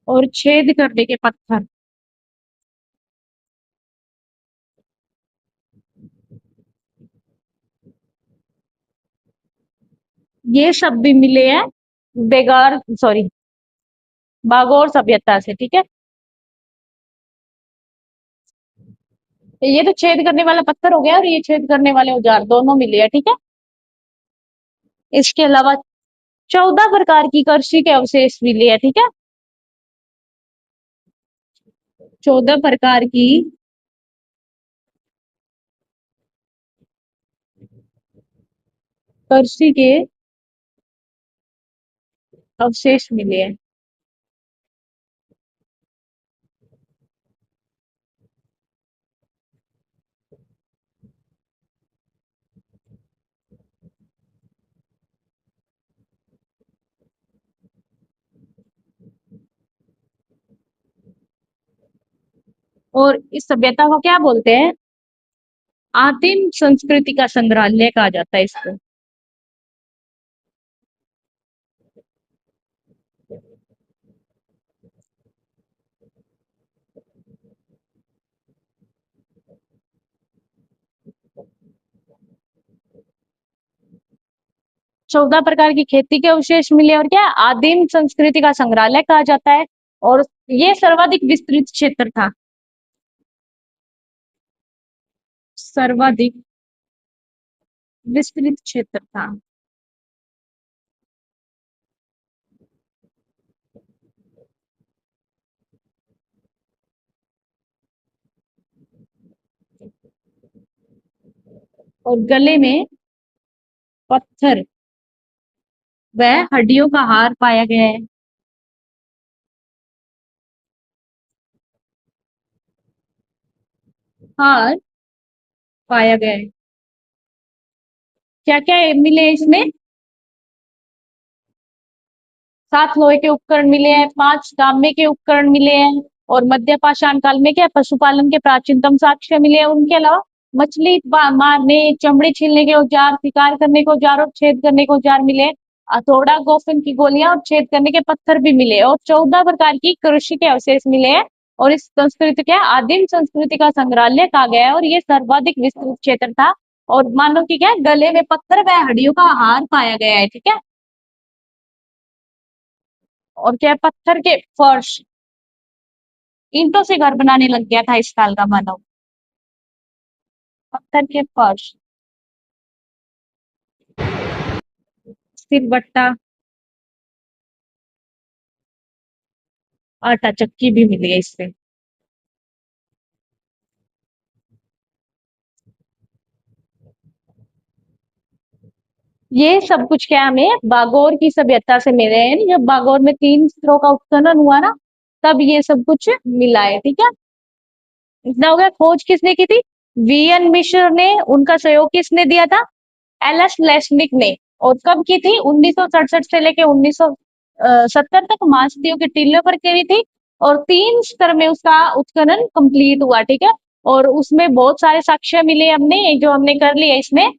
और छेद करने के पत्थर। ये सब भी मिले हैं बेगार, सॉरी, बागोर सभ्यता से, ठीक है। ये तो छेद करने वाला पत्थर हो गया, और ये छेद करने वाले औजार दोनों मिले हैं, ठीक है। इसके अलावा 14 प्रकार की कृषि के अवशेष मिले हैं, ठीक है। 14 प्रकार की कृषि के अवशेष मिले हैं। और इस सभ्यता को क्या बोलते हैं? आदिम संस्कृति का संग्रहालय कहा जाता है इसको। 14 प्रकार की खेती के अवशेष मिले, और क्या आदिम संस्कृति का संग्रहालय कहा जाता है। और ये सर्वाधिक विस्तृत क्षेत्र था, सर्वाधिक विस्तृत क्षेत्र था। और गले में पत्थर व हड्डियों का हार पाया गया है। हार पाया गया है। क्या क्या मिले इसमें? 7 लोहे के उपकरण मिले हैं, 5 तांबे के उपकरण मिले हैं, और मध्य पाषाण काल में क्या पशुपालन के प्राचीनतम साक्ष्य मिले हैं। उनके अलावा मछली मारने, चमड़ी छीलने के औजार, शिकार करने के औजार, और छेद करने के औजार मिले। हथौड़ा, गोफन की गोलियां, और छेद करने के पत्थर भी मिले, और 14 प्रकार की कृषि के अवशेष मिले हैं। और इस संस्कृति क्या आदिम संस्कृति का संग्रहालय कहा गया है, और ये सर्वाधिक विस्तृत क्षेत्र था। और मानो कि क्या गले में पत्थर व हड्डियों का हार पाया गया है, ठीक है। और क्या पत्थर के फर्श, ईंटों से घर बनाने लग गया था इस काल का मानव। पत्थर के फर्श, सिलबट्टा, आटा चक्की भी मिली है इससे। ये सब कुछ क्या हमें बागोर की सभ्यता से मिले हैं। जब बागोर में 3 स्तरों का उत्खनन हुआ ना, तब ये सब कुछ मिला है, ठीक है। इतना हो गया। खोज किसने की थी? वीएन मिश्र ने। उनका सहयोग किसने दिया था? एलएस लेस्निक ने। और कब की थी? 1967 से लेके 1970 तक मांसपेशियों के टीलों पर करी थी। और 3 स्तर में उसका उत्खनन कंप्लीट हुआ, ठीक है। और उसमें बहुत सारे साक्ष्य मिले हमने, जो हमने कर लिए इसमें।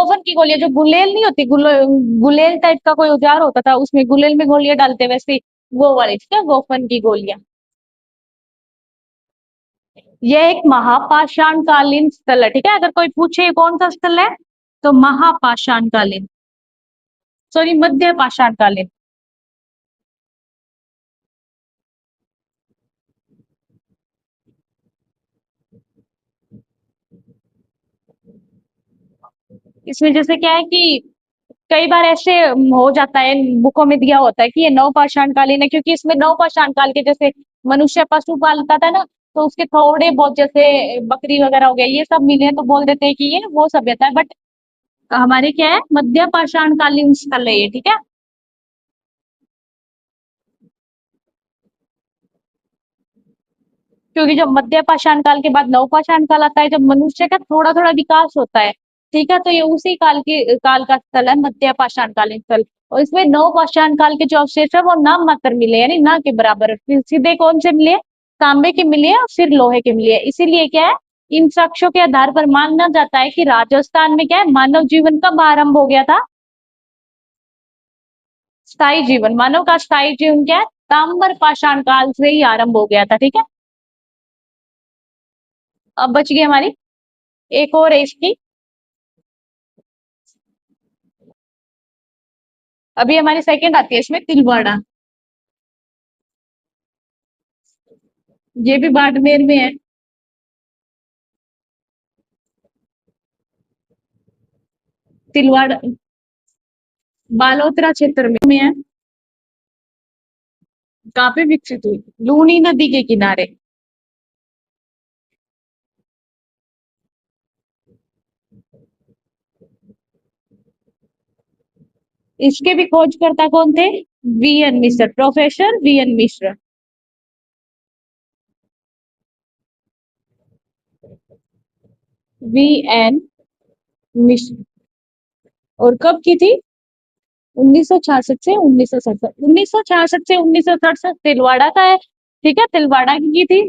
गोफन की गोलियां, जो गुलेल नहीं होती, गुलेल टाइप का कोई औजार होता था, उसमें गुलेल में गोलियां डालते वैसे, वो वाली, ठीक है, गोफन की गोलियां। यह एक महापाषाण कालीन स्थल है, ठीक है, अगर कोई पूछे ये कौन सा स्थल है, तो महापाषाण कालीन, सॉरी, मध्य पाषाण कालीन। इसमें जैसे क्या है कि कई बार ऐसे हो जाता है, बुकों में दिया होता है कि ये नवपाषाण कालीन है, क्योंकि इसमें नवपाषाण काल के जैसे मनुष्य पशु पालता था ना, तो उसके थोड़े बहुत, जैसे बकरी वगैरह हो गया, ये सब मिले हैं, तो बोल देते हैं कि ये वो सभ्यता है, बट हमारे क्या है, मध्य पाषाण कालीन स्थल है ये, ठीक है। क्योंकि जब मध्य पाषाण काल के बाद नवपाषाण काल आता है, जब मनुष्य का थोड़ा थोड़ा विकास होता है, ठीक है, तो ये उसी काल का स्थल है, मध्य पाषाण कालीन स्थल। और इसमें नवपाषाण काल के जो अवशेष है वो नाम मात्र मिले, यानी ना के बराबर, फिर सीधे कौन से मिले, तांबे के मिले और फिर लोहे के मिले, इसीलिए क्या है, इन साक्ष्यों के आधार पर मानना जाता है कि राजस्थान में क्या है, मानव जीवन कब आरंभ हो गया था, स्थायी जीवन, मानव का स्थायी जीवन क्या है, ताम्र पाषाण काल से ही आरंभ हो गया था, ठीक है। अब बच गई हमारी एक और है इसकी, अभी हमारी सेकंड आती है इसमें, तिलवाड़ा। ये भी बाड़मेर में है। तिलवाड़ा बालोतरा क्षेत्र में है। कहाँ पे विकसित हुई, लूनी नदी के किनारे। इसके भी खोजकर्ता कौन थे, वीएन मिश्र, प्रोफेसर वीएन मिश्र। वीएन मिश्र। और कब की थी, 1966 से 1967, 1966 से 1967 तिलवाड़ा का है, ठीक है, तिलवाड़ा की थी,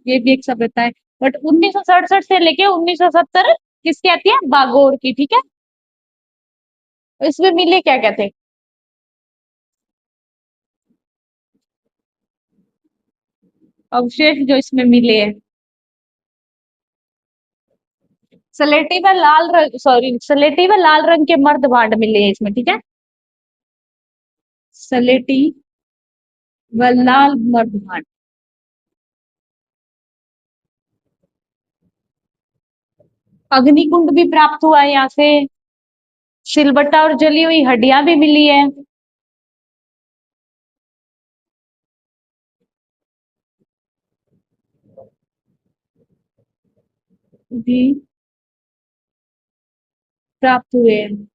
ये भी एक सभ्यता है। बट 1967 से लेके 1970 किसकी आती है, बागोर की, ठीक है। इसमें मिले क्या क्या थे, अवशेष जो इसमें मिले हैं, सलेटी व लाल रंग, सॉरी, सलेटी व लाल रंग के मर्द भांड मिले हैं इसमें, ठीक है, सलेटी व लाल मर्द भांड। अग्निकुंड भी प्राप्त हुआ है यहाँ से, सिलबट्टा और जली हुई हड्डियां भी मिली है। भी प्राप्त हुए हैं,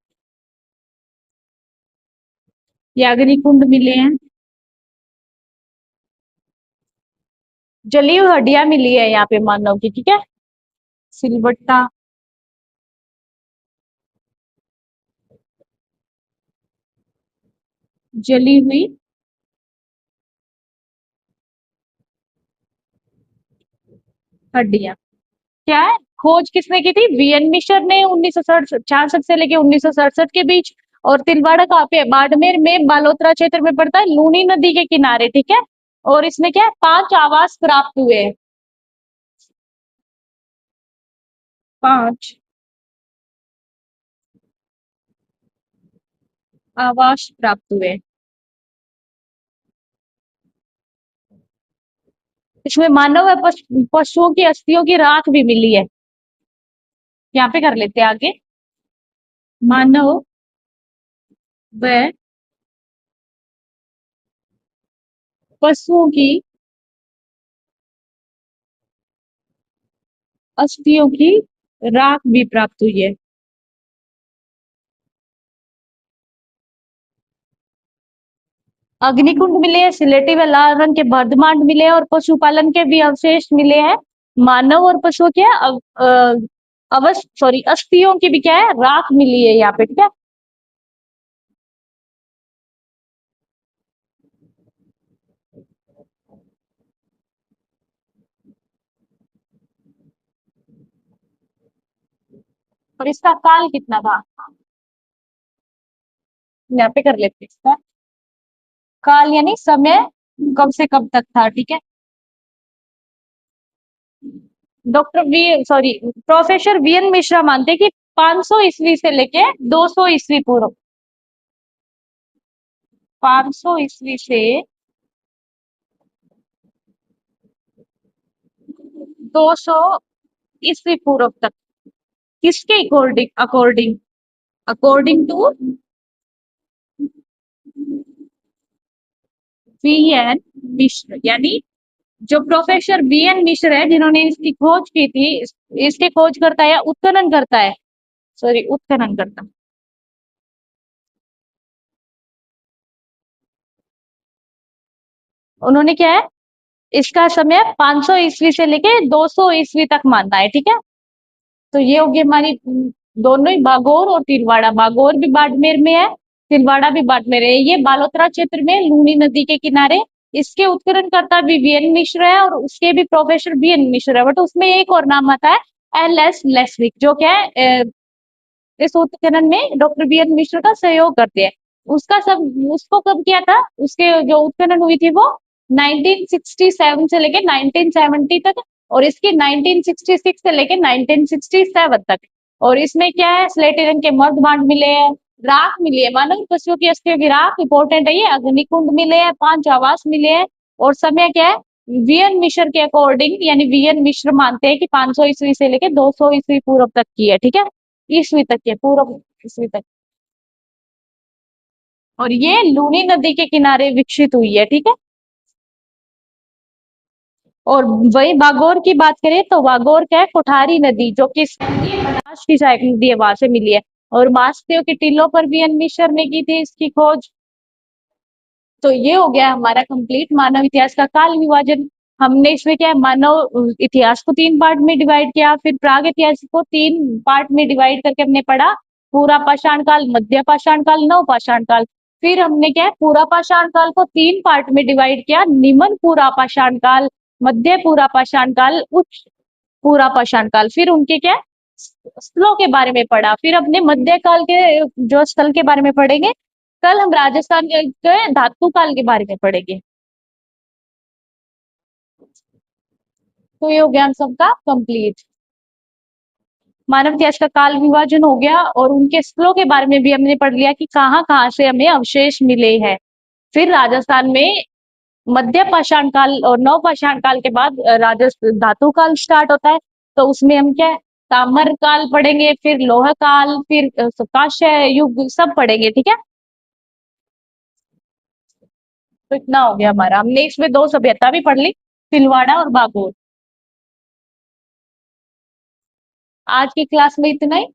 ये अग्निकुंड मिले हैं, जली हुई हड्डियां मिली है यहाँ पे मानव की, ठीक है, सिलबट्टा, जली हुई हड्डियां, क्या है, खोज किसने की थी, वीएन मिश्र ने 1967 से लेके 1967 के बीच। और तिलवाड़ा कहाँ पे है, बाड़मेर में, बालोतरा क्षेत्र में पड़ता है, लूनी नदी के किनारे, ठीक है। और इसमें क्या है, 5 आवास प्राप्त हुए हैं, 5 आवास प्राप्त हुए हैं। इसमें मानव व पशुओं की अस्थियों की राख भी मिली है, यहाँ पे कर लेते हैं आगे, मानव व पशुओं की अस्थियों की राख भी प्राप्त हुई है। अग्निकुंड मिले हैं, सिलेटी व लाल रंग के बर्धमान मिले हैं, और पशुपालन के भी अवशेष मिले हैं। मानव और पशुओं के अवश्य, सॉरी, अस्थियों की भी क्या है, राख मिली है यहाँ पे, ठीक है। और इसका काल कितना था? यहाँ पे कर लेते हैं इसका काल, यानी समय कब से कब तक था, ठीक है। Doctor V sorry professor VN Mishra मानते हैं कि 500 ईस्वी से लेके 200 ईस्वी पूर्व, 500 ईस्वी से 200 ईस्वी पूर्व तक, किसके according according according to V N Mishra, यानी जो प्रोफेसर वीएन मिश्र है जिन्होंने इसकी खोज की थी, इसके खोज करता है या उत्खनन करता है, सॉरी उत्खनन करता, उन्होंने क्या है, इसका समय 500 ईस्वी से लेके 200 ईस्वी तक मानना है, ठीक है। तो ये होगी हमारी दोनों ही, बागोर और तिलवाड़ा, बागोर भी बाड़मेर में है, तिलवाड़ा भी बाड़मेर है, ये बालोतरा क्षेत्र में लूनी नदी के किनारे। इसके उत्खननकर्ता भी वीएन मिश्र है और उसके भी प्रोफेसर वीएन मिश्र है, बट उसमें एक और नाम आता है एल एस लेस्विक, जो क्या है इस उत्खनन में डॉक्टर वीएन मिश्र का सहयोग करते हैं। उसका सब उसको कब किया था, उसके जो उत्खनन हुई थी वो 1967 से लेके 1970 तक, और इसकी 1966 से लेके 1967 तक। और इसमें क्या है, स्लेटी रंग के मर्द बांड मिले हैं, राख मिली है, मानव पशुओं की अस्थियों की राख इंपॉर्टेंट है, ये अग्निकुंड मिले हैं, 5 आवास मिले हैं। और समय क्या है, वीएन मिश्र के अकॉर्डिंग, यानी वीएन मिश्र मानते हैं कि 500 ईस्वी से लेके 200 ईस्वी पूर्व तक की है, ठीक है, ईस्वी तक के, पूर्व ईस्वी तक। और ये लूनी नदी के किनारे विकसित हुई है, ठीक है। और वही बागोर की बात करें तो बागोर क्या है, कुठारी नदी, जो कि बनास की सहायक नदी है, वहां से मिली है। और मास्तियों के टीलों पर भी एन मिश्र ने की थी इसकी खोज। तो ये हो गया हमारा कंप्लीट मानव इतिहास का काल विभाजन। हमने इसमें क्या है, मानव इतिहास को 3 पार्ट में डिवाइड किया, फिर प्राग इतिहास को 3 पार्ट में डिवाइड करके हमने पढ़ा, पूरा पाषाण काल, मध्य पाषाण काल, नव पाषाण काल। फिर हमने क्या है, पूरा पाषाण काल को 3 पार्ट में डिवाइड किया, निम्न पूरा पाषाण काल, मध्य पूरा पाषाण काल, उच्च पूरा पाषाण काल। फिर उनके क्या स्थलों के बारे में पढ़ा, फिर अपने मध्यकाल के जो स्थल के बारे में पढ़ेंगे। कल हम राजस्थान के धातु काल के बारे में पढ़ेंगे। तो ये हो गया हम सबका कंप्लीट, मानव इतिहास का काल विभाजन हो गया, और उनके स्थलों के बारे में भी हमने पढ़ लिया कि कहाँ कहाँ से हमें अवशेष मिले हैं। फिर राजस्थान में मध्य पाषाण काल और नव पाषाण काल के बाद राजस्थान धातु काल स्टार्ट होता है। तो उसमें हम क्या है, ताम्र काल पढ़ेंगे, फिर लोह काल, फिर कांस्य युग, सब पढ़ेंगे, ठीक है। तो इतना हो गया हमारा, हमने इसमें 2 सभ्यता भी पढ़ ली, तिलवाड़ा और बागोर। आज की क्लास में इतना ही।